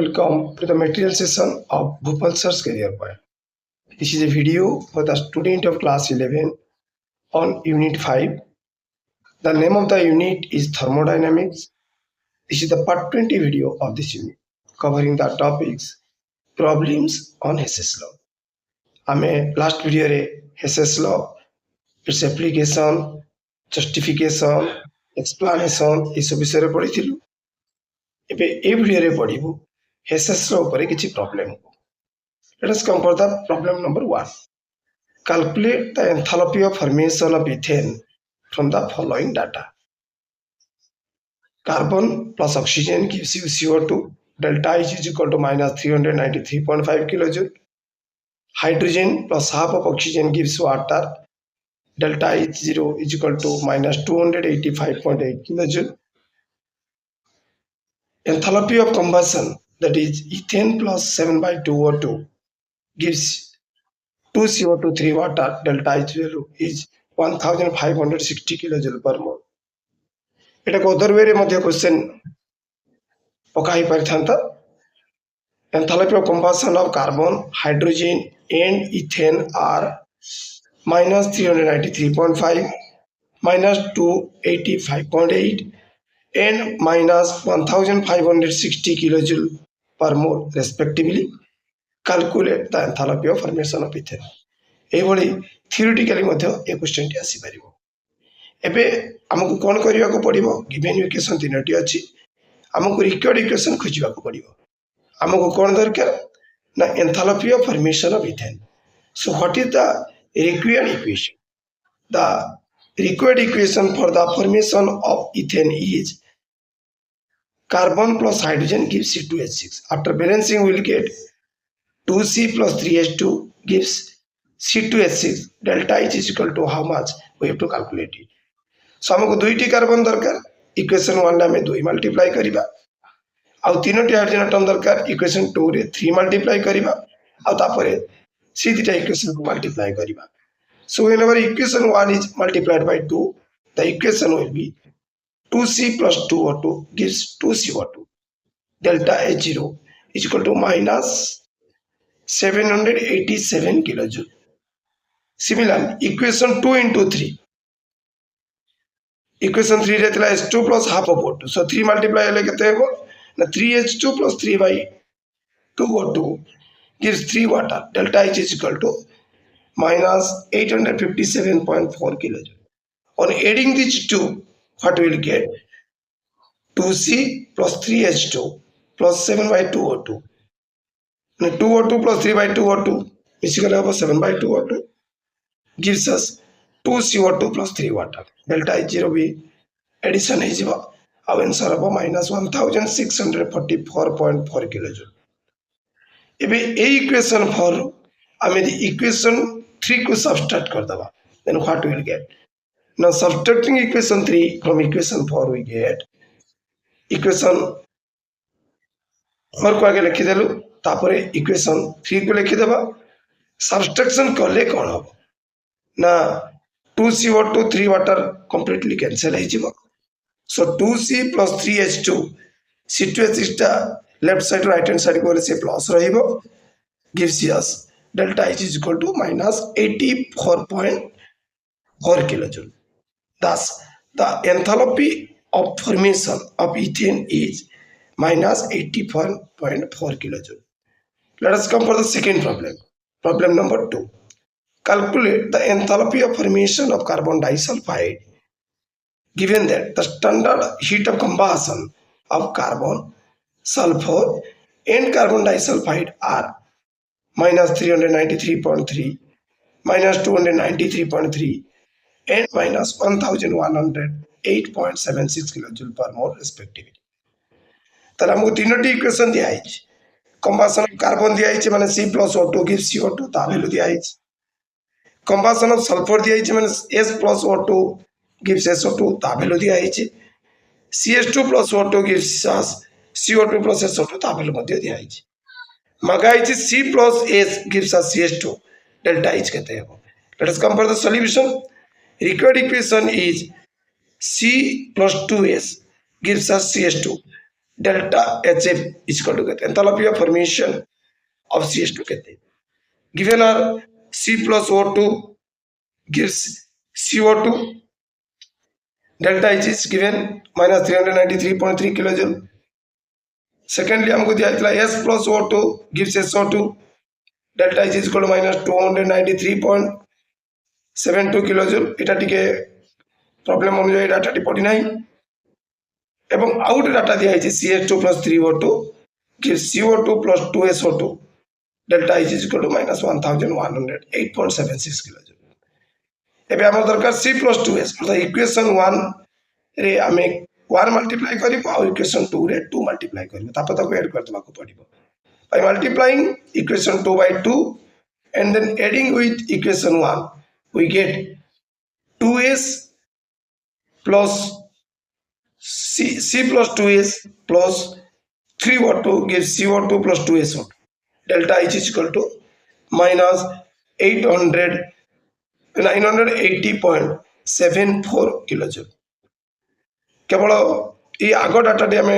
Welcome to the material session of Bhupal Sir's Career Point. This is a video for the student of class 11 on Unit 5. The name of the unit is Thermodynamics. This is the part 20 video of this unit covering the topics Problems on Hess's Law. आमे last video रे Hess's Law, its application, justification, explanation ये सब विषय रे पढ़िथिलु. एबे ए video रे पढ़िबु Hess's Law उपरे किछि problem. Let us come for the problem number 1. Calculate the enthalpy of formation of ethane from the following data. Carbon plus oxygen gives you CO2. Delta H is equal to minus 393.5 kilojoule. Hydrogen plus half of oxygen gives water. Delta H0 is equal to minus 285.8 kilojoule. Enthalpy of combustion, that is ethane plus 7 by 2 O2, gives 2 CO2 3 water. Delta H value is 1560 kilojoule per mole. It is other way मध्ये question पकाई परिथांता. Enthalpy of combustion of carbon, hydrogen and ethane are minus 393.5, minus 285.8 and minus 1560 kilojoule per mole respectively. Calculate the enthalpy of formation of ethane. एभली theoretically मध्ये ए question T आसी परिबो. एबे हमकु कोन करिया को पड़िबो. Given equation तीनटी अछि. हमकु required equation खोजिबा को पड़िबो. हमकु कोन दरकार ना enthalpy of formation of ethane. So what is the required equation? The required equation for the formation of ethane is carbon plus hydrogen gives C2H6. After balancing we will get 2C plus 3H2 gives C2H6. Delta H is equal to how much? We have to calculate it. So हमको दुईटी carbon दरकार. Equation 1 रे हमें 2 multiply करिबा. आ तीनोटी hydrogen atom दरकार. Equation 2 रे 3 multiply करिबा. आ तापरे सीधीटा equation को मल्टीप्लाई करिबा. So whenever equation 1 is multiplied by 2, the equation will be 2C plus 2O2 gives 2CO2. Delta H0 is equal to minus 787 kilojoule. Similarly, equation 2 into 3. Equation 3 रहता है H2 plus half of O2. So 3 multiply ले कितने हो? ना 3H2 plus 3 by 2O2 gives 3 water. Delta H is equal to minus 857.4 kilojoule. On adding these two, what we will get? 2C plus 3H2 plus 7 by 2O2. 2O2 plus 3 by 2O2 is equal to 7 by 2O2 gives us 2 CO2 plus 3 water. Delta H0 भी addition है जीवा. Our answer है minus 1644.4 kilojoule. इबे a equation for हमें the equation 3 को subtract कर दबा. Then what we will get? Now subtracting equation 3 from equation 4 we get equation 4 को आगे लिखी देलु. तापरे equation 3 को लिखी दबा. Subtraction करले कौन हो? ना 2CO2 3 water completely cancel है जीवा. So 2C plus 3H2 C2H6 टा left side right hand side को से plus रहिबो gives us delta H is equal to minus 84.4 kilojoule. Thus, the enthalpy of formation of ethane is minus 84.4 kilojoule. Let us come for the second problem. Problem number 2. Calculate the enthalpy of formation of carbon disulfide given that the standard heat of combustion of carbon, sulfur and carbon disulfide are minus 393.3, minus 293.3 and minus 1108.76 kilojoule per mole respectively. ताला हमको तीनोटी equation दिया है. Combustion of carbon दिया है माने C plus O2 gives CO2 ता value दिया है. Combustion of sulfur दिया है माने S plus O2 gives SO2 ता वैल्यू दिया है. CH2 plus O2 gives us CO2 plus SO2 ता वैल्यू मध्य दिया है. मगा है C plus S gives us CH2. Delta H कहते हैं. Let us come for the solution. Required equation is C plus 2S gives us CH2. delta HF is equal to get enthalpy of formation of CH2 kete. Given our C plus O2 gives CO2, delta H is given minus 393.3 kilojoule. Secondly, हमको दिया था S plus O2 gives SO2, delta H is equal to minus 293.72 kilojoule. এটা টিকে problem অনুযায়ী ডাটাটি পড়ি নাই এবং out data দিয়া হয়েছে CH2 plus 3O2 gives CO2 plus 2SO2, delta H is equal to minus 1108.76 kilojoule. ଏବେ ଆମର ଦରକାର C plus 2S ଅର୍ଥାৎ ଇକ୍ୱେସନ୍ 1 ରେ ଆମେ 1 ମଲ୍ଟିପ୍ଲାଏ କରିବୁ ଆଉ ଇକ୍ୱେସନ୍ 2 ରେ 2 ମଲ୍ଟିପ୍ଲାଏ କରିବୁ ତାପରେ ତାକୁ ଏଡ୍ କରିଦେବାକୁ ପଡ଼ିବ by multiplying equation 2 by 2 and then adding with equation 1 we get 2S plus C plus 2S plus 3O2 gives CO2 plus 2SO2, delta H is equal to minus 980.74 kilojoule. केवल ये आग डाटाटी आम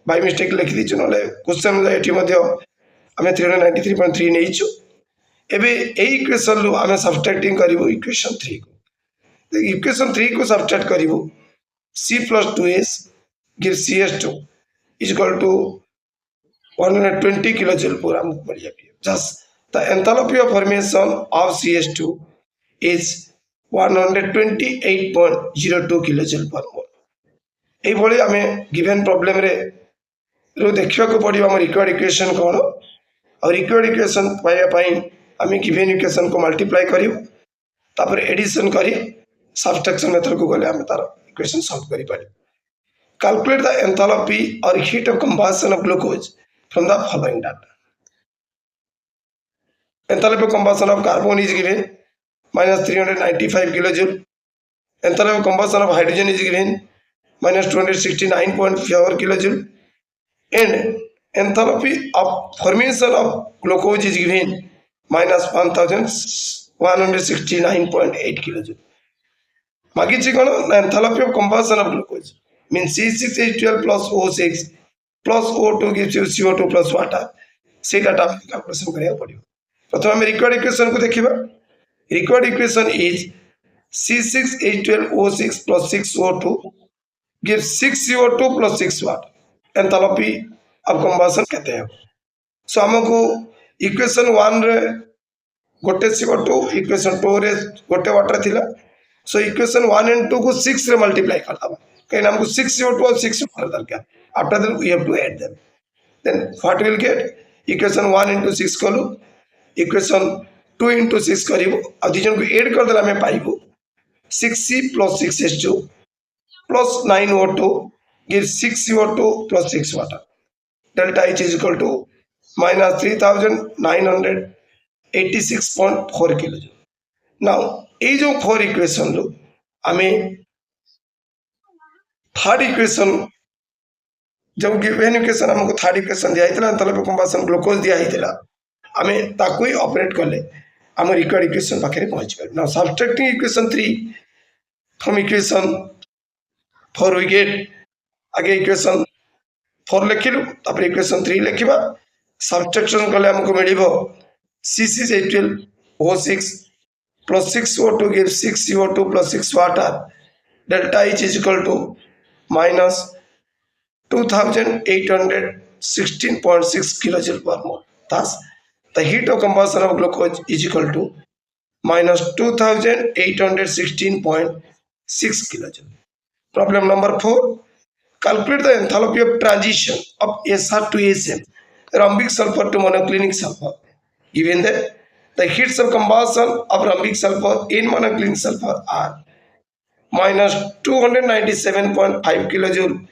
by mistake लिखी दीचु ना question ये 393.3 नहीं एबे equation रु आम सबट्रैक्टिंग करूँ इक्वेशन 3 को इक्वेशन 3 को सबट्रैक्ट करूँ C plus 2S gives CH2 is equal to 120 kilojoule per amount बढ़ जाती है. Thus, the enthalpy of formation of CH2 is 128.02 kilojoule per mole. এই ভଳି ଆମେ given problem ରେ ଦେଖିବାକୁ ପଡ଼ିବ ଆମ required equation କ'ଣ ଆଉ required equation ପାଇବା ପାଇଁ ଆମେ given equation को multiply କରିବୁ ତାପରେ addition କରି subtraction method को ଗଲେ ଆମେ ତାର equation solve କରି ପାରିବୁ. Calculate the enthalpy or heat of combustion of glucose from the following data. Enthalpy of combustion of carbon is given minus 395 kilojoule. Enthalpy of combustion of hydrogen is given minus 269.4 kilojoule. And enthalpy of formation of glucose is given minus 1169.8 kilojoule. मागिची कोण enthalpy of combustion of glucose means C6H12 plus O6 plus O2 gives you CO2 plus water. से data calculation करिया पड़ियो. प्रथम हम required equation को देखिबा. Required equation is C6H12O6 plus 6O2 gives 6CO2 plus 6 water. Enthalpy of combustion कहते हैं. So हमको equation 1 रे गोटे CO2 equation 2 रे गोटे water थिला. So equation 1 and 2 को 6 रे multiply कर दबा. कहीं हमको 6 CO2 और 6 water दरकार. After that we have to add them. Then what will get? Equation 1 into 6 कलु. Equation 2 into 6 करिबो. आ दिजन को ऐड कर देला मैं पाइबो 6C plus 6H2 plus 9O2 gives 6CO2 plus 6 water. Delta H is equal to minus 3986.4 kilojoule. Now, ये जो 4 equation लो, हमें third equation जब given equation हमको third equation दिया इतना enthalpy combustion glucose दिया इतना हमें ताकु ही ऑपरेट कर ले हमें required equation पाके पहुँच गए. Now, subtracting equation 3 from equation 4 we get आगे equation 4 लिखिलु तापर equation 3 लिखिबा subtraction कले हमको मिलिबो C6H12O6 plus 6O2 gives 6CO2 plus 6 water. Delta H is equal to minus 2816.6 kilojoule per mole. Thus, the heat of combustion of glucose is equal to minus 2816.6 kilojoule. Problem number 4. Calculate the enthalpy of transition of SR to SM, rhombic sulfur to monoclinic sulfur. Given that the heats of combustion of rhombic sulfur in monoclinic sulfur are minus 297.5 kilojoule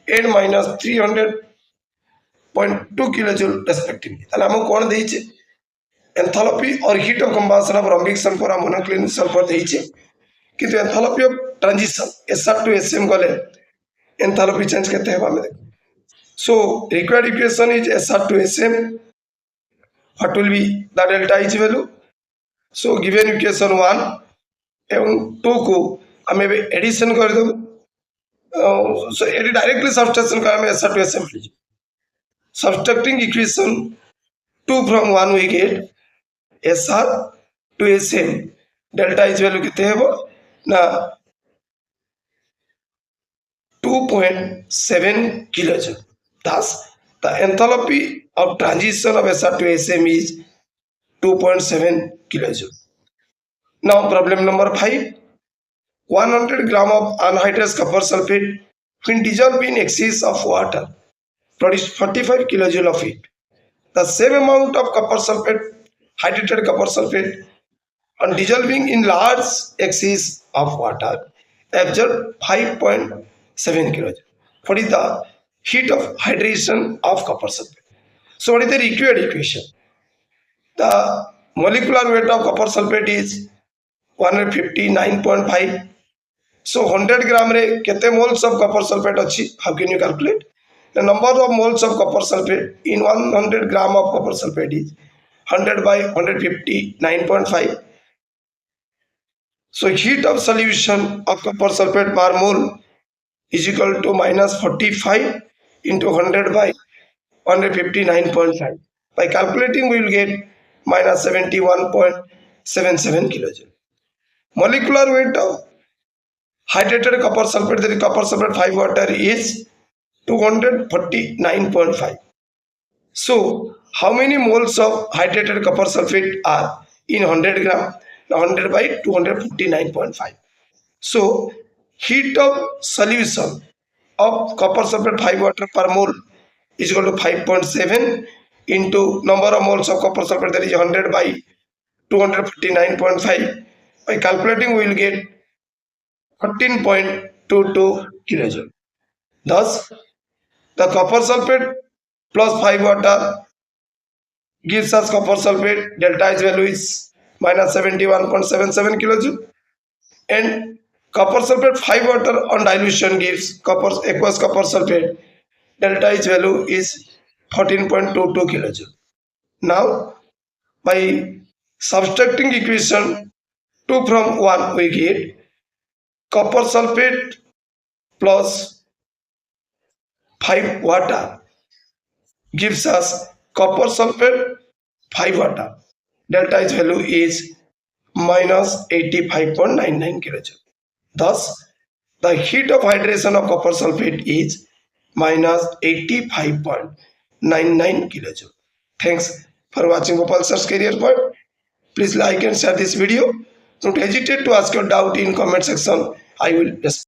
and minus 300.2 kilojoule respectively. ताले हमको कौन देइचे enthalpy or heat of combustion of rhombic sulfur and monoclinic sulfur देइचे किंतु enthalpy of transition SR to SM गले enthalpy change कहते हैं हमें. So required equation is SR to SM. What will be the delta H value? So given equation 1 एवं 2 को हमें addition कर दो So it directly subtraction karame SR to SM लीजिए. Subtracting equation 2 from 1 we get SR to SM. Delta is value कितने है वो ना 2.7 kilojoule. Thus, the enthalpy of transition of SR to SM is 2.7 kilojoule. Now, problem number 5. 100 gram of anhydrous copper sulfate when dissolved in excess of water produce 45 kilojoule of heat. The same amount of copper sulfate, hydrated copper sulfate, on dissolving in large excess of water absorb 5.7 kilojoule. What is the heat of hydration of copper sulfate? So what is the required equation? The molecular weight of copper sulfate is 159.5. So 100 gram रे केते moles of copper sulfate अच्छी? How can you calculate? The number of moles of copper sulfate in 100 gram of copper sulfate is 100 by 159.5. So heat of solution of copper sulfate per mole is equal to minus 45 into 100 by 159.5. By calculating, we will get minus 71.77 kilojoule. Molecular weight of hydrated copper sulfate, that is copper sulfate 5 water, is 249.5. So, how many moles of hydrated copper sulfate are in 100 gram? 100 by 249.5. So, heat of solution of copper sulfate 5 water per mole is equal to 5.7 into number of moles of copper sulfate, that is 100 by 249.5. By calculating, we will get 13.22 kilojoule. Thus, the copper sulfate plus 5 water gives us copper sulfate. Delta H value is minus 71.77 kilojoule. And copper sulfate 5 water on dilution gives copper aqueous copper sulfate. Delta H value is 14.22 kilojoule. Now, by subtracting equation 2 from 1, we get copper sulfate plus 5 water gives us copper sulfate 5 water. Delta H value is minus 85.99 kilojoule. Thus, the heat of hydration of copper sulfate is minus 85.99 kilojoule. Thanks for watching Gopal Sir's Career Point. Please like and share this video. Don't hesitate to ask your doubt in comment section. I will respond.